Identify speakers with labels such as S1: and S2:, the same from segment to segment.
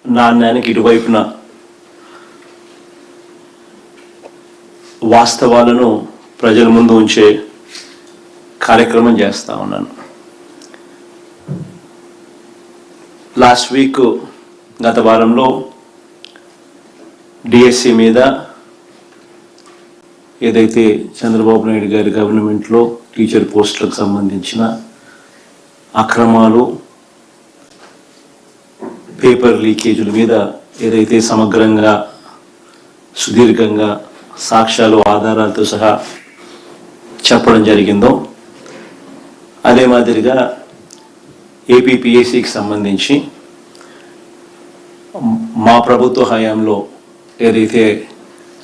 S1: నాణ్యానికి ఇరువైపున వాస్తవాలను ప్రజల ముందు ఉంచే కార్యక్రమం చేస్తూ ఉన్నాను. లాస్ట్ వీక్ గత వారంలో డిఎస్సి మీద ఏదైతే చంద్రబాబు నాయుడు గారి గవర్నమెంట్లో టీచర్ పోస్టులకు సంబంధించిన అక్రమాలు, పేపర్ లీకేజీల మీద ఏదైతే సమగ్రంగా సుదీర్ఘంగా సాక్ష్యాలు ఆధారాలతో సహా చెప్పడం జరిగిందో, అదే మాదిరిగా ఏపీపీఎస్సికి సంబంధించి మా ప్రభుత్వ హయాంలో ఏదైతే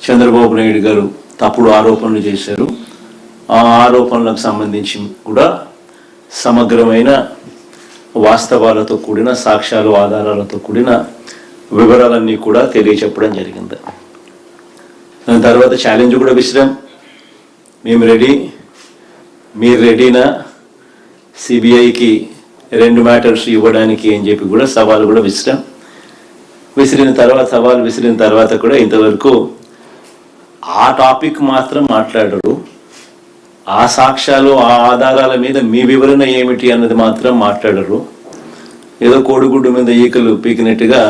S1: చంద్రబాబు నాయుడు గారు తప్పుడు ఆరోపణలు చేశారు, ఆ ఆరోపణలకు సంబంధించి కూడా సమగ్రమైన వాస్తవాలతో కూడిన సాక్ష్యాలు ఆధారాలతో కూడిన వివరాలన్నీ కూడా తెలియచెప్పడం జరిగింది. దాని తర్వాత ఛాలెంజ్ కూడా విసిరాం. మేము రెడీ, మీరు రెడీనా సిబిఐకి 2 మ్యాటర్స్ ఇవ్వడానికి అని చెప్పి కూడా సవాల్ కూడా విసిరాం. సవాల్ విసిరిన తర్వాత కూడా ఇంతవరకు ఆ టాపిక్ మాత్రం మాట్లాడరు. ఆ సాక్ష్యాలు ఆ ఆధారాల మీద మీ వివరణ ఏమిటి అన్నది మాత్రం మాట్లాడరు. ఏదో కోడిగుడ్డు మీద ఈకలు పీకినట్టుగా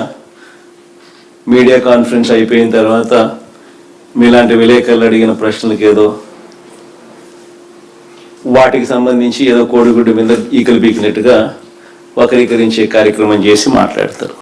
S1: మీడియా కాన్ఫరెన్స్ అయిపోయిన తర్వాత మీలాంటి విలేకరులు అడిగిన ప్రశ్నలకు ఏదో వాటికి సంబంధించి ఏదో కోడిగుడ్డు మీద ఈకలు పీకినట్టుగా వక్రీకరించే కార్యక్రమం చేసి మాట్లాడతారు.